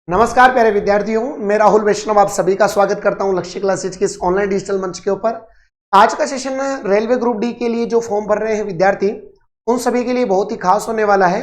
नमस्कार प्यारे विद्यार्थियों, मैं राहुल वैष्णव आप सभी का स्वागत करता हूं लक्ष्य क्लासेज के इस ऑनलाइन डिजिटल मंच के ऊपर। आज का सेशन में रेलवे ग्रुप डी के लिए जो फॉर्म भर रहे हैं विद्यार्थी, उन सभी के लिए बहुत ही खास होने वाला है,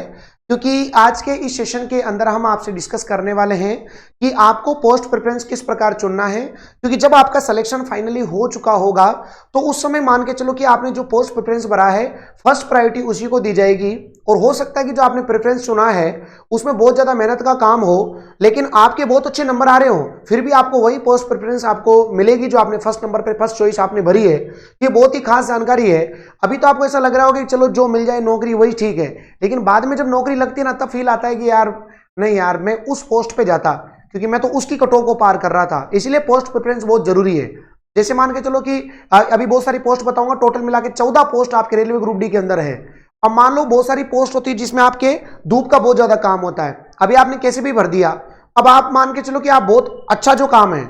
क्योंकि आज के इस सेशन के अंदर हम आपसे डिस्कस करने वाले हैं कि आपको पोस्ट प्रेफरेंस किस प्रकार चुनना है। क्योंकि जब आपका सिलेक्शन फाइनली हो चुका होगा तो उस समय मान के चलो कि आपने जो पोस्ट प्रेफरेंस भरा है फर्स्ट प्रायोरिटी उसी को दी जाएगी। और हो सकता है कि जो आपने प्रेफरेंस चुना है उसमें बहुत ज़्यादा मेहनत का काम हो, लेकिन आपके बहुत अच्छे नंबर आ रहे हो, फिर भी आपको वही पोस्ट प्रेफरेंस आपको मिलेगी जो आपने फर्स्ट नंबर पे फर्स्ट चॉइस आपने भरी है। ये बहुत ही खास जानकारी है। अभी तो आपको ऐसा लग रहा होगा कि चलो जो मिल जाए नौकरी वही ठीक है, लेकिन बाद में जब नौकरी लगती है ना तब फील आता है कि यार नहीं यार मैं उस पोस्ट पे जाता, क्योंकि मैं तो उसकी कट ऑफ को पार कर रहा था। इसलिए पोस्ट प्रेफरेंस बहुत जरूरी है। जैसे मान के चलो कि अभी बहुत सारी पोस्ट बताऊंगा, टोटल मिला के 14 पोस्ट आपके रेलवे ग्रुप डी के अंदर है। अब मान लो बहुत सारी पोस्ट होती है जिसमें आपके धूप का बहुत ज्यादा काम होता है, अभी आपने कैसे भी भर दिया। अब आप मान के चलो कि आप बहुत अच्छा जो काम है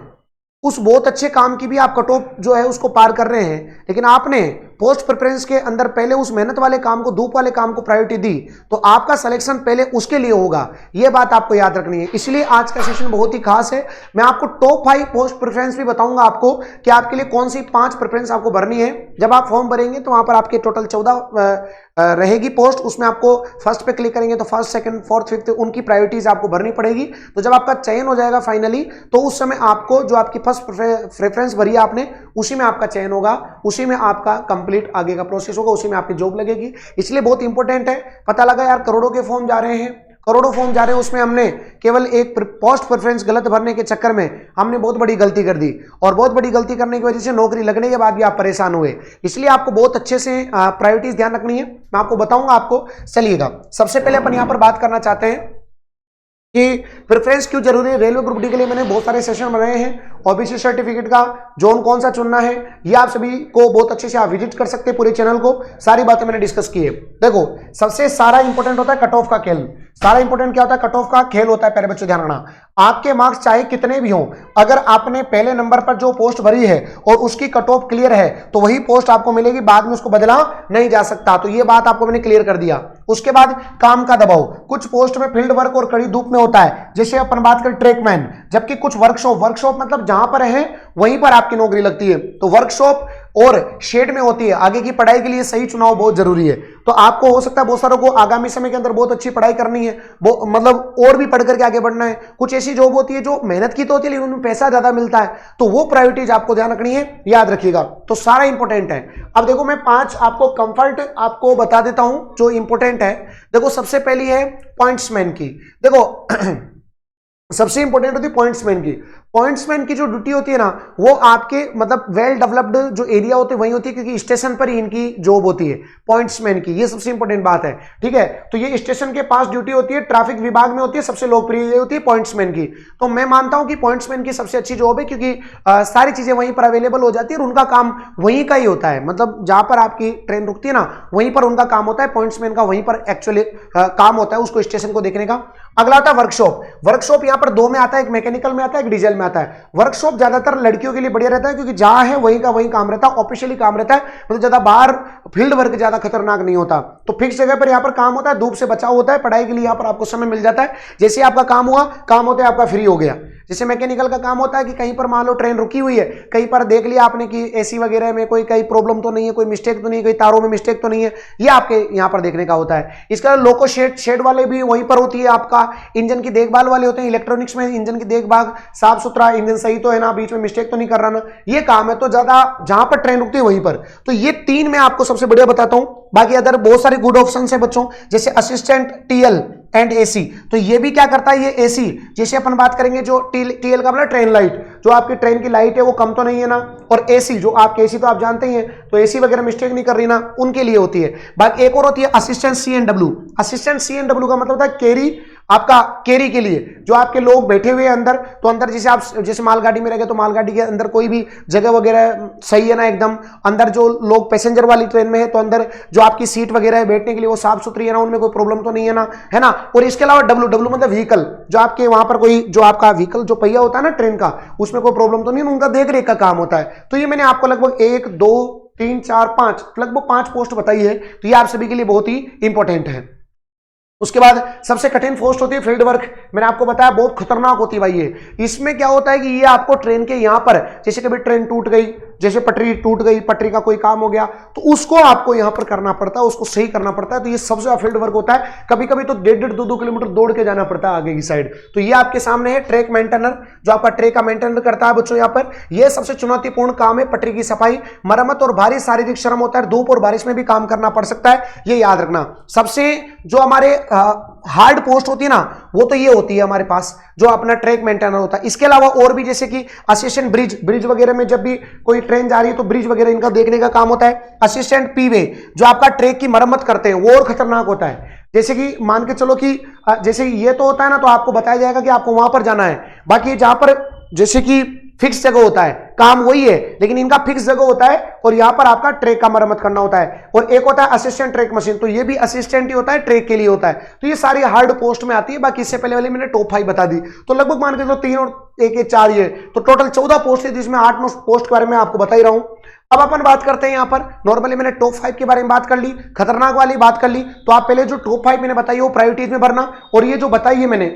उस बहुत अच्छे काम की भी आप कट ऑफ जो है उसको पार कर रहे हैं, लेकिन आपने पोस्ट प्रेफरेंस के अंदर पहले उस मेहनत वाले काम को, धूप वाले काम को प्रायोरिटी दी, तो आपका सिलेक्शन पहले उसके लिए होगा। यह बात आपको याद रखनी है। इसलिए आज का सेशन बहुत ही खास है। मैं आपको टॉप 5 पोस्ट प्रेफरेंस भी बताऊंगा आपको कि आपके लिए कौन सी 5 प्रेफरेंस आपको भरनी है। जब आप फॉर्म भरेंगे तो वहां पर आपके टोटल 14 रहेगी पोस्ट, उसमें आपको फर्स्ट पे क्लिक करेंगे तो फर्स्ट, सेकंड, फोर्थ, फिफ्थ उनकी प्रायोरिटीज आपको भरनी पड़ेगी। तो जब आपका चयन हो जाएगा फाइनली, तो उस समय आपको जो आपकी फर्स्ट प्रेफरेंस भरी है आपने, उसी में आपका चयन होगा, उसी में आपका कंप्लीट आगे का प्रोसेस होगा, उसी में आपकी जॉब लगेगी। इसलिए बहुत इंपॉर्टेंट है। पता लगा यार करोड़ों के फॉर्म जा रहे हैं, करोड़ों फॉर्म जा रहे हैं, उसमें हमने केवल एक पोस्ट प्रेफरेंस गलत भरने के चक्कर में हमने बहुत बड़ी गलती कर दी, और बहुत बड़ी गलती करने की वजह से नौकरी लगने के बाद भी आप परेशान हुए। इसलिए आपको बहुत अच्छे से प्रायोरिटीज ध्यान रखनी है। मैं आपको बताऊंगा आपको। चलिएगा, सबसे पहले अपन यहां पर बात करना चाहते हैं कि प्रेफरेंस क्यों जरूरी है। रेलवे ग्रुप डी के लिए मैंने बहुत सारे सेशन बनाए हैं। ओबीसी सर्टिफिकेट का जोन कौन सा चुनना है ये आप सभी को बहुत अच्छे से आप विजिट कर सकते हैं। पूरे चैनल को सारी बातें मैंने डिस्कस की है। देखो, सबसे सारा इंपॉर्टेंट होता है कट ऑफ का खेल। सारा इंपॉर्टेंट क्या होता है? कट ऑफ का खेल होता है। प्यारे बच्चों ध्यान रखना, आपके मार्क्स चाहे कितने भी हों, अगर आपने पहले नंबर पर जो पोस्ट भरी है और उसकी कट ऑफ क्लियर है तो वही पोस्ट आपको मिलेगी, बाद में उसको बदला नहीं जा सकता। तो ये बात आपको मैंने क्लियर कर दिया। उसके बाद काम का दबाव, कुछ पोस्ट में फील्ड वर्क और कड़ी धूप में होता है, जैसे अपन बात करें ट्रैकमैन, जबकि कुछ वर्कशॉप मतलब जहां पर है वहीं पर आपकी नौकरी लगती है। तो वर्कशॉप और शेड में होती है। आगे की पढ़ाई के लिए सही चुनाव बहुत जरूरी है। तो आपको हो सकता है बहुत सारों को आगामी समय के अंदर बहुत अच्छी पढ़ाई करनी है, मतलब और भी पढ़ करके आगे बढ़ना है। कुछ ऐसी जॉब होती है जो मेहनत की तो होती है लेकिन उनमें पैसा ज्यादा मिलता है, तो वो प्रायोरिटीज आपको ध्यान रखनी है, याद रखिएगा। तो सारा इंपॉर्टेंट है। अब देखो, मैं 5 आपको कंफर्ट आपको बता देता हूं जो इंपॉर्टेंट है। देखो, सबसे पहली है पॉइंट्समैन की। देखो सबसे इंपॉर्टेंट होती है पॉइंट्समैन की। पॉइंट्समैन की जो ड्यूटी होती है ना, वो आपके मतलब वेल डेवलप्ड जो एरिया होते हैं वही होती है, क्योंकि स्टेशन पर ही इनकी जॉब होती है पॉइंट्समैन की। ये सबसे इंपॉर्टेंट बात है, ठीक है। तो ये स्टेशन के पास ड्यूटी होती है, ट्रैफिक विभाग में होती है, सबसे लोकप्रिय होती है पॉइंट्समैन की। तो मैं मानता हूं कि पॉइंट्समैन की सबसे अच्छी जॉब है, क्योंकि सारी चीजें वहीं पर अवेलेबल हो जाती है और उनका काम वहीं का ही होता है। मतलब जहां पर आपकी ट्रेन रुकती है ना, वहीं पर उनका काम होता है। पॉइंट्समैन का वहीं पर एक्चुअली काम होता है, उसको स्टेशन को देखने का। अगला आता है वर्कशॉप। वर्कशॉप यहां पर 2 में आता है, एक मैकेनिकल में आता है, एक डीजल में आता है। वर्कशॉप ज्यादातर लड़कियों के लिए बढ़िया रहता है, क्योंकि जहां है वहीं का वहीं काम रहता है, ऑफिशियली काम रहता है, मतलब ज्यादा बाहर फील्ड वर्क ज्यादा खतरनाक नहीं होता। तो फिक्स जगह पर यहां पर काम होता है, धूप से बचाव होता है, पढ़ाई के लिए यहां पर आपको समय मिल जाता है। जैसे आपका काम हुआ, काम होता है आपका फ्री हो गया। जैसे मैकेनिकल का काम होता है कि कहीं पर मान लो ट्रेन रुकी हुई है, कहीं पर देख लिया आपने कि एसी वगैरह में कोई कहीं प्रॉब्लम तो नहीं है, कोई मिस्टेक तो नहीं है, कोई तारों में मिस्टेक तो नहीं है, ये आपके यहां पर देखने का होता है। इसका लोको शेड वाले भी वहीं पर होती है। आपका इंजन की देखभाल वाले होते हैं, इलेक्ट्रॉनिक्स में इंजन की देखभाल, साफ सुथरा इंजन सही तो है ना, बीच में मिस्टेक तो नहीं कर रहा ना, ये काम है। तो ज्यादा जहां पर ट्रेन रुकती है वहीं पर। तो ये 3 मैं आपको सबसे बढ़िया बताता हूं। बाकी अदर बहुत सारे गुड ऑप्शन है बच्चों, जैसे असिस्टेंट टीएल एंड एसी। तो ये भी क्या करता है, ये एसी। जैसे अपन बात करेंगे जो टीएल का मतलब ट्रेन लाइट, जो आपकी ट्रेन की लाइट है वो कम तो नहीं है ना, और एसी जो आपके एसी तो आप जानते ही हैं, तो एसी वगैरह मिस्टेक नहीं कर रही ना, उनके लिए होती है। बाकी एक और होती है असिस्टेंट सीएनडब्ल्यू। असिस्टेंट सीएनडब्ल्यू का मतलब होता है कैरी, आपका कैरी के लिए जो आपके लोग बैठे हुए हैं अंदर। तो अंदर जैसे आप जैसे मालगाड़ी में रह गए तो मालगाड़ी के अंदर कोई भी जगह वगैरह सही है ना एकदम, अंदर जो लोग पैसेंजर वाली ट्रेन में है तो अंदर जो आपकी सीट वगैरह है बैठने के लिए वो साफ सुथरी है ना, उनमें कोई प्रॉब्लम तो नहीं है ना, है ना। और इसके अलावा डब्ल्यू मतलब व्हीकल, जो आपके वहां पर कोई जो आपका व्हीकल जो पहिया होता है ना ट्रेन का, उसमें कोई प्रॉब्लम तो नहीं है, उनका देख रेख का काम होता है। तो ये मैंने आपको लगभग 1 2 3 4 5 लगभग 5 पोस्ट बताई है। तो ये आप सभी के लिए बहुत ही इंपॉर्टेंट है। उसके बाद सबसे कठिन पोस्ट होती है फील्ड वर्क। मैंने आपको बताया बहुत खतरनाक होती है भाई ये। इसमें क्या होता है कि ये आपको ट्रेन के यहां पर, जैसे कभी ट्रेन टूट गई, जैसे पटरी टूट गई, पटरी का कोई काम हो गया, तो उसको आपको यहां पर करना पड़ता है, उसको सही करना पड़ता है। तो ये सबसे ज्यादा फील्ड वर्क होता है। कभी कभी तो 1.5-2 किलोमीटर दौड़ के जाना पड़ता है आगे की साइड। तो ये आपके सामने है ट्रैक मेंटेनर, जो आपका ट्रेक का मेंटेन करता है बच्चों। यहाँ पर यह सबसे चुनौतीपूर्ण काम है, पटरी की सफाई, मरम्मत और भारी शारीरिक श्रम होता है। धूप और बारिश में भी काम करना पड़ सकता है, ये याद रखना। सबसे जो हमारे हार्ड पोस्ट होती है ना, वो तो ये होती है हमारे पास, जो अपना ट्रैक मेंटेनर होता है। इसके अलावा और भी जैसे कि असिस्टेंट ब्रिज वगैरह में जब भी कोई ट्रेन जा रही है तो ब्रिज वगैरह इनका देखने का काम होता है। असिस्टेंट पीवे, जो आपका ट्रैक की मरम्मत करते हैं, वो और खतरनाक होता है। जैसे कि मान के चलो कि जैसे ये तो होता है ना, तो आपको बताया जाएगा कि आपको वहां पर जाना है। बाकी जहां पर जैसे कि फिक्स जगह होता है, काम वही है, लेकिन इनका फिक्स जगह होता है और यहां पर आपका ट्रैक का मरम्मत करना होता है। और एक होता है असिस्टेंट ट्रैक मशीन, तो ये भी असिस्टेंट ही होता है, ट्रैक के लिए होता है। तो ये सारी हार्ड पोस्ट में आती है। बाकी इससे पहले वाली मैंने टॉप 5 बता दी, तो लगभग मान के चलो 3 और 1 4 ये तो टोटल 14 पोस्ट है, जिसमें 8-9 पोस्ट के बारे में आपको बता ही रहा हूं। अब अपन बात करते हैं यहां पर, नॉर्मली मैंने टॉप 5 के बारे में बात कर ली, खतरनाक वाली बात कर ली। तो आप पहले जो टॉप 5 मैंने बताई वो प्रायोरिटीज में भरना, और ये जो बताई है मैंने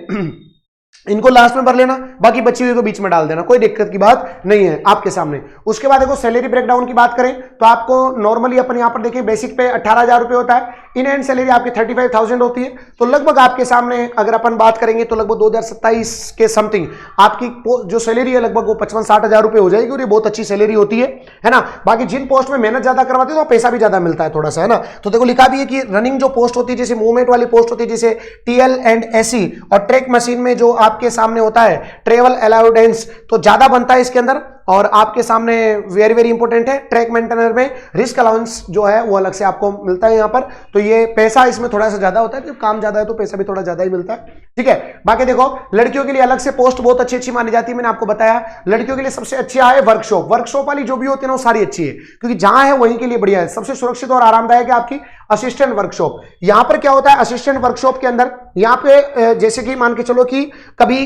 इनको लास्ट में भर लेना, बाकी बची हुई को बीच में डाल देना, कोई दिक्कत की बात नहीं है आपके सामने। उसके बाद देखो सैलरी ब्रेकडाउन की बात करें तो आपको नॉर्मली अपन यहां पर देखिए बेसिक पे 18,000 रुपए होता है, इन हैंड सैलरी आपकी 35,000 होती है। तो लगभग आपके सामने अगर अपन बात करेंगे तो लगभग 2027 के समथिंग आपकी जो सैलरी है लगभग वो 55-60 हजार रुपए हो जाएगी, और ये बहुत अच्छी सैलरी होती है ना। बाकी जिन पोस्ट में मेहनत ज्यादा करवाते हैं तो पैसा भी ज्यादा मिलता है थोड़ा सा, है ना। तो देखो लिखा भी है कि रनिंग जो पोस्ट होती है, जैसे मूवमेंट वाली पोस्ट होती है, जैसे टीएल एंड एसी, और ट्रैक मशीन में जो आपके सामने होता है ट्रेवल अलाउडेंस, तो ज्यादा बनता है इसके अंदर। और आपके सामने वेरी वेरी इंपॉर्टेंट है, ट्रैक मेंटेनर में रिस्क अलाउंस जो है वो अलग से आपको मिलता है यहाँ पर। तो ये पैसा इसमें थोड़ा सा ज्यादा होता है, जब काम ज्यादा है तो पैसा भी थोड़ा ज्यादा ही मिलता है, ठीक है। बाकी देखो लड़कियों के लिए अलग से पोस्ट बहुत अच्छी अच्छी मानी जाती है, मैंने आपको बताया। लड़कियों के लिए सबसे अच्छा है वर्कशॉप वाली जो भी होती है ना, वो सारी अच्छी है, क्योंकि जहां है वहीं के लिए बढ़िया है। सबसे सुरक्षित और आरामदायक है आपकी असिस्टेंट वर्कशॉप। यहां पर क्या होता है असिस्टेंट वर्कशॉप के अंदर, यहां पे जैसे कि मान के चलो कि कभी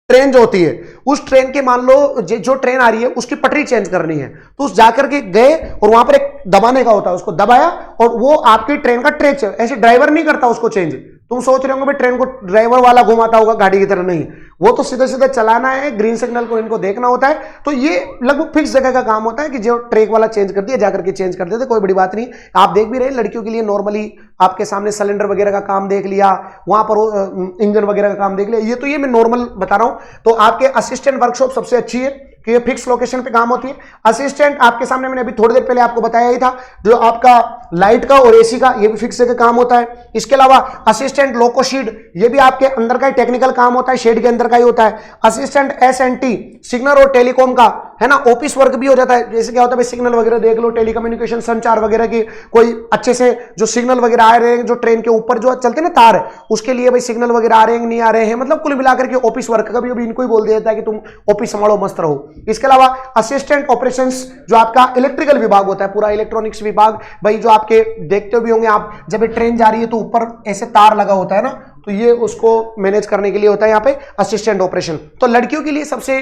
ट्रेन जो होती है, उस ट्रेन के मान लो जो ट्रेन आ रही है उसकी पटरी चेंज करनी है, तो उस जाकर के गए और वहां पर एक दबाने का होता है, उसको दबाया और वो आपकी ट्रेन का ट्रैक, ऐसे ड्राइवर नहीं करता उसको चेंज। तुम सोच रहे होंगे भाई ट्रेन को ड्राइवर वाला घुमाता होगा गाड़ी की तरह, नहीं, वो तो सीधा सीधा चलाना है, ग्रीन सिग्नल को इनको देखना होता है। तो ये लगभग फिक्स जगह का काम होता है कि जो ट्रैक वाला चेंज कर दिया जाकर के चेंज कर देते, कोई बड़ी बात नहीं। आप देख भी रहे लड़कियों के लिए नॉर्मली आपके सामने सिलेंडर वगैरह का काम देख लिया, वहां पर इंजन वगैरह का काम देख लिया, ये तो ये मैं नॉर्मल बता रहा हूं। तो आपके असिस्टेंट वर्कशॉप सबसे अच्छी है कि ये फिक्स लोकेशन पे काम होती है। असिस्टेंट आपके सामने मैंने अभी थोड़ी देर पहले आपको बताया ही था, जो आपका लाइट का और एसी का ये भी फिक्स जगह काम होता है। इसके अलावा असिस्टेंट लोको शेड, ये भी आपके अंदर का ही टेक्निकल काम होता है, शेड के अंदर का ही होता है। असिस्टेंट एसएनटी सिग्नल और टेलीकॉम का, है ना, ऑफिस वर्क भी हो जाता है। जैसे क्या होता है सिग्नल वगैरह देख लो, टेलीकम्युनिकेशन संचार वगैरह की कोई अच्छे से जो सिग्नल वगैरह आ रहे हैं, जो ट्रेन के ऊपर जो चलते हैं ना तार, उसके लिए भाई सिग्नल वगैरह आ रहे हैं नहीं आ रहे हैं, मतलब कुल मिलाकर के ऑफिस वर्क। कभी कभी इनको ही बोल दिया जाता है कि तुम ऑफिस संभालो मस्त रहो। इसके अलावा असिस्टेंट ऑपरेशंस, जो आपका इलेक्ट्रिकल विभाग होता है, पूरा इलेक्ट्रॉनिक्स विभाग, भाई जो आपके देखते भी होंगे आप, जब ट्रेन जा रही है तो ऊपर ऐसे तार लगा होता है ना, तो ये उसको मैनेज करने के लिए होता है यहाँ पे असिस्टेंट ऑपरेशन। तो लड़कियों के लिए सबसे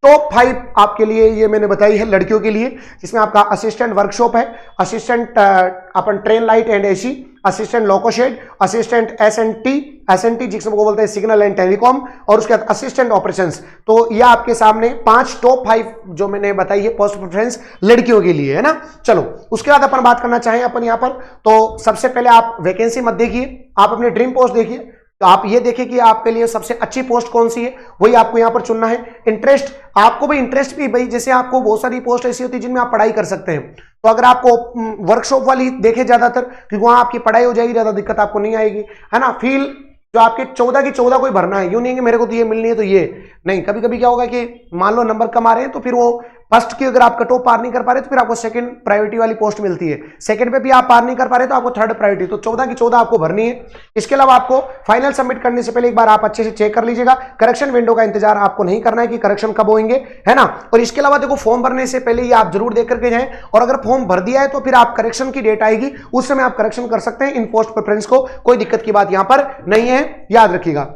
टॉप 5 आपके लिए ये मैंने बताई है लड़कियों के लिए, जिसमें आपका असिस्टेंट वर्कशॉप है, assistant upon train light and AC, assistant loco shed, assistant SNT जिसको बोलते हैं सिग्नल एंड टेलीकॉम, और उसके बाद असिस्टेंट ऑपरेशंस। तो ये आपके सामने 5 टॉप 5 जो मैंने बताई है पोस्ट प्रेफरेंस लड़कियों के लिए, है ना। चलो उसके बाद अपन बात करना चाहें अपन यहाँ पर, तो सबसे पहले आप वैकेंसी मत देखिए, आप अपने ड्रीम पोस्ट देखिए। तो आप ये देखिए कि आपके लिए सबसे अच्छी पोस्ट कौन सी है, वही आपको यहां पर चुनना है। इंटरेस्ट, आपको भाई इंटरेस्ट भी, भाई जैसे आपको बहुत सारी पोस्ट ऐसी होती है जिनमें आप पढ़ाई कर सकते हैं, तो अगर आपको वर्कशॉप वाली देखे ज्यादातर, क्योंकि वहां आपकी पढ़ाई हो जाएगी, ज्यादा दिक्कत आपको नहीं आएगी, है ना। फील जो आपके 14 की 14 कोई भरना है, यूं नहीं कि मेरे को तो ये मिलनी है तो ये नहीं। कभी कभी क्या होगा कि मान लो नंबर कम आ रहे हैं तो फिर वो फर्स्ट की अगर आप कट ऑफ पार नहीं कर पा रहे तो फिर आपको सेकंड प्रायोरिटी वाली पोस्ट मिलती है, सेकंड पे भी आप पार नहीं कर पा रहे तो आपको थर्ड प्रायोरिटी। तो 14 की 14 आपको भरनी है। इसके अलावा आपको फाइनल सबमिट करने से पहले एक बार आप अच्छे से चेक कर लीजिएगा, करेक्शन विंडो का इंतजार आपको नहीं करना है कि करेक्शन कब होंगे, है ना। और इसके अलावा देखो फॉर्म भरने से पहले ये आप जरूर देख करके जाएं, और अगर फॉर्म भर दिया है तो फिर आप करेक्शन की डेट आएगी, उस समय आप करेक्शन कर सकते हैं इन पोस्ट प्रेफरेंस को, कोई दिक्कत की बात यहां पर नहीं है, याद रखिएगा।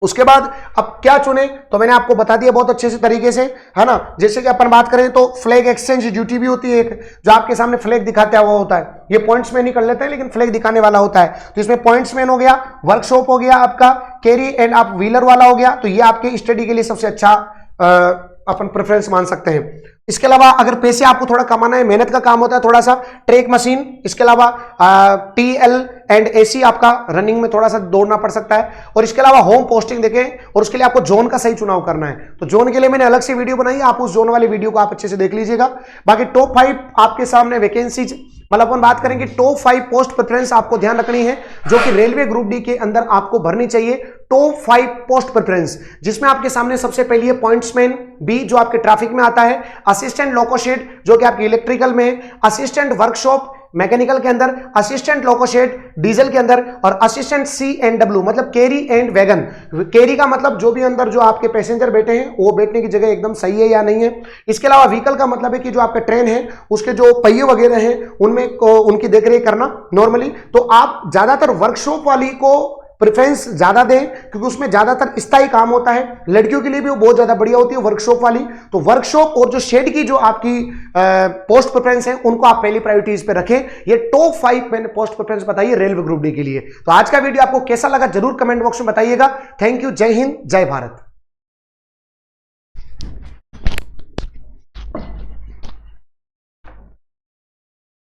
उसके बाद अब क्या चुने तो मैंने आपको बता दिया बहुत अच्छे से तरीके से, है ना। जैसे कि अपन बात करें तो फ्लैग एक्सचेंज ड्यूटी भी होती है एक, जो आपके सामने फ्लैग दिखाता हुआ होता है। ये पॉइंट्स में नहीं कर लेते हैं लेकिन फ्लैग दिखाने वाला होता है। तो इसमें पॉइंट्स मैन हो गया, वर्कशॉप हो गया आपका, कैरी एंड आप व्हीलर वाला हो गया। तो ये आपके स्टडी के लिए सबसे अच्छा अपन प्रेफरेंस मान सकते हैं। इसके अलावा अगर पैसे आपको थोड़ा कमाना है, मेहनत का काम होता है थोड़ा सा, ट्रैक मशीन, इसके अलावा TL एंड AC आपका रनिंग में थोड़ा सा दौड़ना पड़ सकता है। और इसके अलावा होम पोस्टिंग देखें, और उसके लिए आपको जोन का सही चुनाव करना है। तो जोन के लिए मैंने अलग से वीडियो बनाई है, आप उस जोन वाली वीडियो को आप अच्छे से देख लीजिएगा। बाकी टॉप 5 आपके सामने वैकेंसीज, मतलब अपन बात करेंगे टॉप 5 पोस्ट प्रेफरेंस आपको ध्यान रखनी है जो कि रेलवे ग्रुप डी के अंदर आपको भरनी चाहिए। टॉप 5 पोस्ट प्रेफरेंस, जिसमें आपके सामने सबसे पहली है पॉइंट्समैन बी जो आपके ट्रैफिक में आता है, असिस्टेंट लोकोशेड जो कि आपके इलेक्ट्रिकल में, असिस्टेंट वर्कशॉप मैकेनिकल के अंदर, असिस्टेंट लोकोशेड डीजल के अंदर, और असिस्टेंट C&W मतलब कैरी एंड वैगन। कैरी का मतलब जो भी अंदर जो आपके पैसेंजर बैठे हैं वो बैठने की जगह एकदम सही है या नहीं है। इसके अलावा व्हीकल का मतलब है कि जो आपका ट्रेन है उसके जो पहिए वगैरह हैं उनमें उनकी देखरेख करना नॉर्मली। तो आप ज्यादातर वर्कशॉप वाली को प्रेफरेंस ज्यादा दें क्योंकि उसमें ज्यादातर स्थायी काम होता है। लड़कियों के लिए भी वो बहुत ज्यादा बढ़िया होती है वर्कशॉप वाली। तो वर्कशॉप और जो शेड की जो आपकी पोस्ट प्रेफरेंस है उनको आप पहली प्रायोरिटीज पे रखें। ये टॉप 5 मैंने पोस्ट प्रेफरेंस बताई है रेलवे ग्रुप डी के लिए। तो आज का वीडियो आपको कैसा लगा जरूर कमेंट बॉक्स में बताइएगा। थैंक यू, जय हिंद, जय भारत।